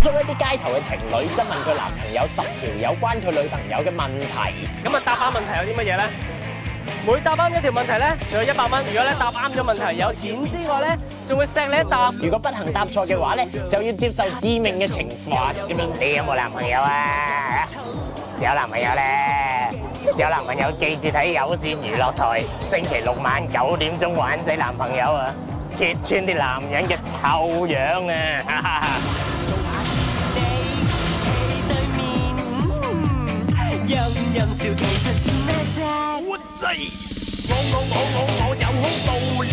咗一啲街頭嘅情侶質問佢男朋友10條有關佢女朋友嘅問題。咁啊，答啱問題有啲乜嘢咧？每答啱一條問題咧，仲有100蚊。如果咧答啱咗問題有錢之外咧，仲會錫你一啖。如果不幸答錯嘅話咧，就要接受致命嘅懲罰。你有冇男朋友啊？有男朋友咧，有男朋友記住睇有線娛樂台，星期六晚9點鐘玩死男朋友啊！揭穿啲男人嘅臭樣啊！任任笑其實是咩啫？活仔，我有胸部，練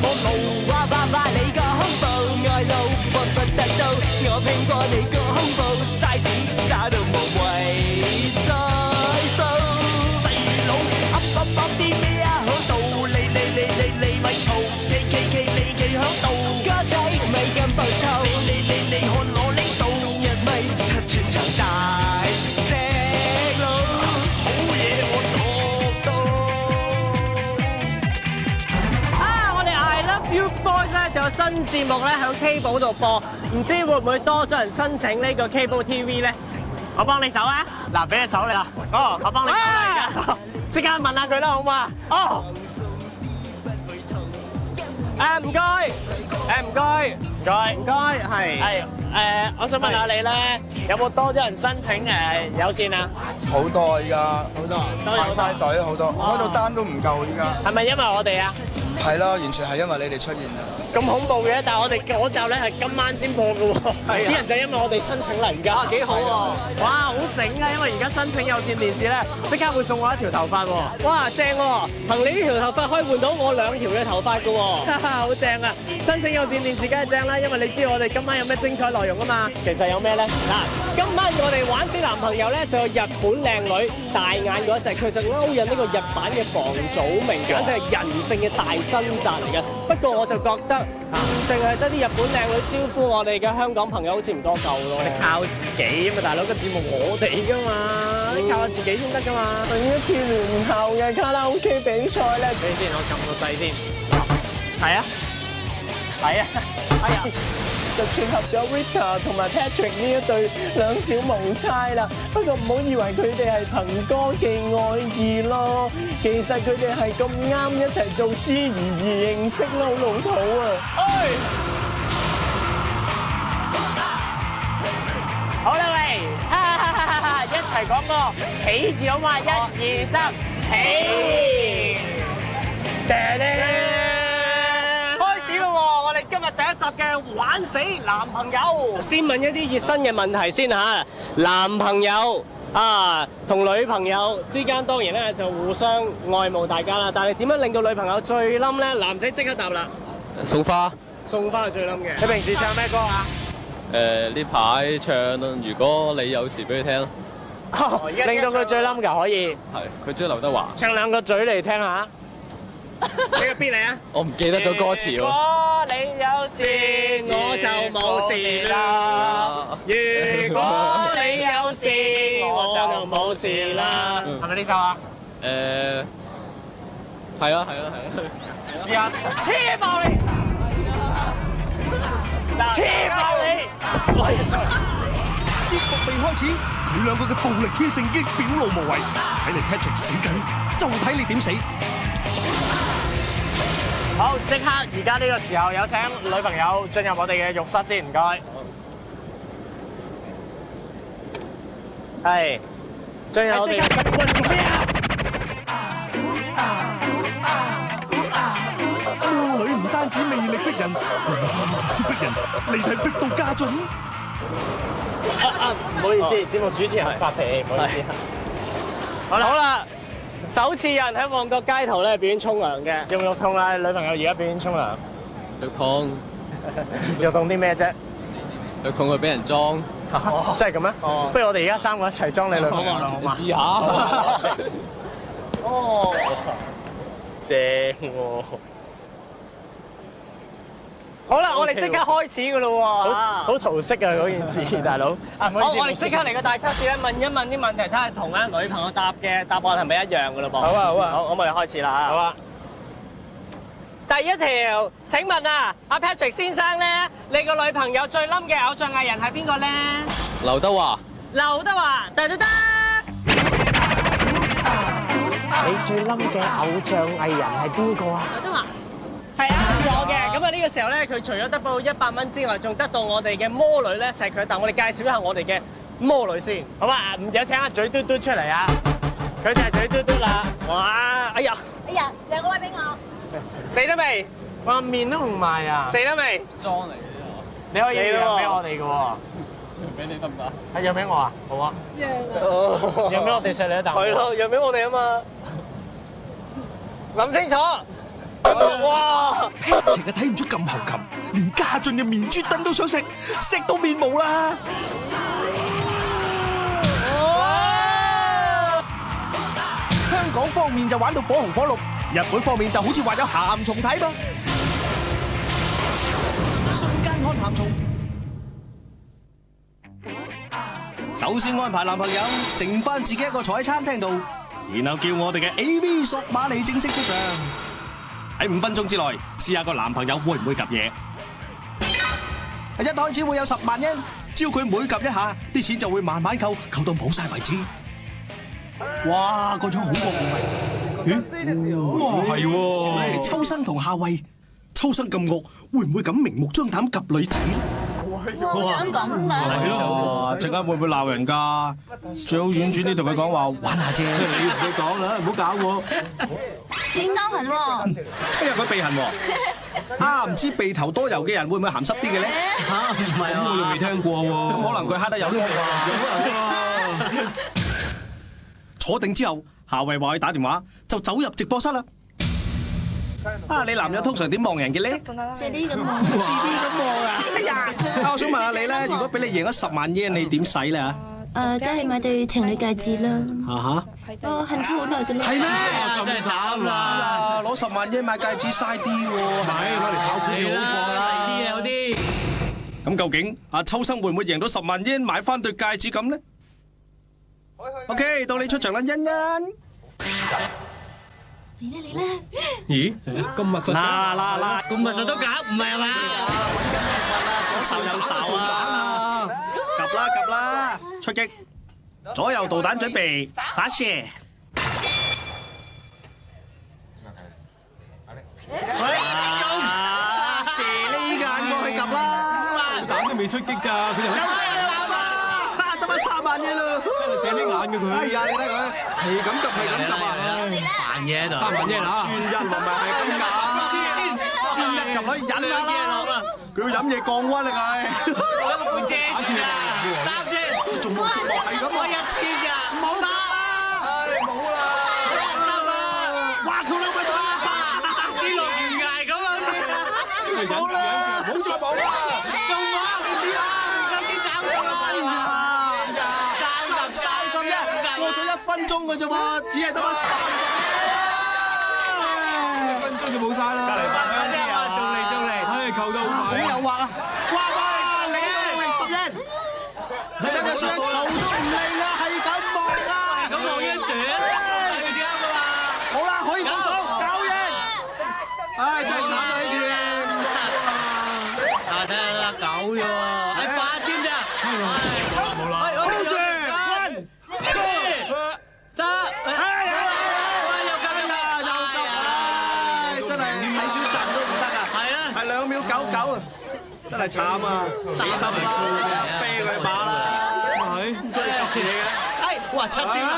我露哇哇哇你個胸部，愛露不得到，我拼過你個胸部，size 渣到無謂再數。細佬噏啲咩啊？響度你咪嘈，你響度，哥仔咪咁暴躁，你看我呢度，日咪七寸長大。You Boys 咧就有新節目咧喺 Cable 度播，唔知會唔會多咗人申請呢個 Cable TV 咧？我幫你手啊！嗱，俾隻手你啦。哦，我幫你手啦，而家即刻問下佢啦，好嘛？哦。唔該，係。我想問下你咧，有冇多咗人申請有線啊？好多啊！依家好多，排晒隊好多，我開到單都唔夠依家。係咪因為我哋啊？係啦，完全係因為你哋出現啊！咁恐怖嘅，但係我哋嗰集咧係今晚先播嘅喎，啲人就因為我哋申請嚟㗎。幾好喎！哇，好醒啊！因為而家申請有線電視咧，即刻會送我一條頭髮喎。哇，正喎！憑你呢條頭髮可以換到我2條嘅頭髮㗎喎，好正啊！申請有線電視梗係正啦，因為你知我哋今晚有咩精彩內容啊嘛。其實有咩咧？嗱，今晚我哋玩死男朋友咧，就有日本靚女大眼嗰一隻，佢就勾引呢個日版嘅房祖名，簡直係人性嘅大掙扎嚟嘅。不過我就覺得，淨係得啲日本靚女招呼我哋嘅香港朋友好似唔多夠咯。你靠自己啊嘛，大佬，個節目我哋㗎嘛，你靠下自己先得㗎嘛。上一次聯校嘅卡拉 OK 比賽咧，俾先我撳個掣先。係啊，係啊，係啊。就撮合咗 Rita 同埋 Patrick 呢一對兩小無猜啦。不過唔好以為佢哋係憑歌寄愛意咯，其實佢哋係咁啱一齊做司儀而認識咯，好老土啊！好啦喂，一齊講個起字好嘛？1、2、3，起！開始咯喎！我哋今日第一集嘅玩死男朋友，先問一啲熱身嘅問題先嚇。男朋友同女朋友之間當然咧就互相愛慕大家啦，但係點樣令到女朋友最冧咧？男仔即刻答啦，送花。送花係最冧嘅。你平時唱咩歌啊？呢排唱如果你有時俾佢聽，令到佢最冧㗎，可以。係佢中意劉德華。唱兩個嘴嚟聽下。你個 beat 嚟啊！我唔記得咗歌詞喎。如果你有事，我就冇事啦。如果你有事，我就冇事啦。係咪呢首啊？係啊。試下車爆你！車爆你！節目未開始，佢兩個嘅暴力天性已經表露無遺。睇嚟 Patrick 死緊，就睇你點死。好，即刻而家呢個時候有請女朋友進入我哋嘅浴室先，唔該。係，進入我哋嘅室。喂，做咩啊？魔女唔單止魅力逼人，都逼人，離題逼到家盡。唔好意思，節目主持人發脾氣，唔好意思。好啦。首次有人喺旺角街頭咧表演沖涼嘅，有冇肉痛啊？女朋友而家表演沖涼，肉痛，肉痛啲咩啫？肉痛佢俾人裝，真係咁咩？不如我哋而家3個一齊裝你女朋友啦，好嘛？試下。哦，正喎！好啦，我哋即刻開始噶咯喎，好桃色啊嗰件事，大佬。好，我哋即刻嚟個大測試咧，問一問啲問題，睇下同咧女朋友答嘅答案係咪一樣噶咯噃？好啊。好，我哋開始啦嚇。好啊。第第一條，請問啊，阿 Patrick 先生咧，你個女朋友最冧嘅偶像藝人係邊個咧？劉德華。劉德華，得。你最冧嘅偶像藝人係邊個啊？劉德華。係啱咗嘅，咁啊呢個時候咧，佢除咗得到100蚊之外，仲得到我哋嘅魔女咧錫佢，但我哋介紹一下我哋嘅魔女先。好啊，唔有請阿嘴嘟嘟出嚟啊！佢就係嘴嘟嘟啦。哇！哎呀，兩個位俾我。死得未？哇，面都紅埋啊！死得未？裝嚟嘅你可以讓俾我哋嘅喎。俾你得唔得？係讓俾我啊？好啊。讓俾我哋錫你一啖。係咯，讓俾我哋啊嘛。諗清楚。哇 Patrick 啊，睇唔出咁猴擒，連家俊嘅面珠墩都想食，食到面毛啦！香港方面就玩到火紅火綠，日本方面就好似話有鹹蟲睇噃。瞬間看鹹蟲，首先安排男朋友，剩翻自己一個坐喺餐廳度，然後叫我哋嘅 AV 索馬里正式出場。喺5分鐘之內試下個男朋友會唔會及嘢。一開始會有10萬yen，只要佢每及一下，啲錢就會慢慢扣到冇晒為止。哇，個樣好惡喎！哇，係喎！秋生同夏慧，秋生咁惡，會唔會咁明目張膽及女仔？香港㗎。係咯，陣間會唔會鬧人㗎？最好婉轉啲同佢講話玩下啫。你唔好講啦，唔好搞我。你勾痕喎。哎呀，佢鼻痕喎！啊，唔知鼻頭多油嘅人會唔會鹹濕啲嘅咧？嚇，唔係啊，我又未聽過喎。咁可能佢黑得有啲啩。坐定之後，夏慧話佢打電話就走入直播室啦。啊，你男友通常點望人嘅咧？射啲咁望。自啲咁望啊！哎呀，我想問下你咧，如果俾你贏咗10萬yen，你點使咧嚇？梗係買對情侶戒指啦。嚇！我恨咗好耐嘅啦。係咩？真係慘啦！攞10萬yen買戒指嘥啲喎，係攞嚟炒股票好過啦。啲嘢有啲。咁究竟阿秋生會唔會贏到10萬yen買翻對戒指咁咧？OK， 到你出場啦，欣欣。嚟啦！咦？咁密實？嗱，咁密實都搞，唔係嘛？揾緊咩棍啊？左手右手啊！及啦，出擊！左右導彈準備，發射！射呢眼過去及啦！導彈都未出擊咋，佢就得返3萬yen啦！射呢眼嘅佢。哎呀，你睇佢，係咁及啊！扮嘢喺度。3萬yen啊！專一唔係咁㗎，專一及可以忍下啦。佢要飲嘢降溫啊，佢。我一個半遮住啊，3千，仲冇接落係咁啊！我1000㗎，冇啦，唉冇啦，哇佢兩個啲落懸崖咁啊，冇啦，冇再冇啦，仲話今次斬咗啦，31，過咗1分鐘嘅啫喎，只係得返30分鐘就冇晒啦。隔離扮香啲啊，仲嚟，唉求到好誘惑啊！哇，你10yen。你睇佢上球都唔理啊，係咁望啊！咁望一成，睇佢點㗎嘛？好啦，可以倒數9yen。唉，真係慘啊呢次。啊，睇下啦，9啫喎，係8添咋？冇啦，好住，1、2、3，又急，真係睇少陣都唔得啊！係啦，係2秒99啊！真係慘啊！死心啦，啤佢把啦，係唔追及嘢嘅。哎，哇，7點啦！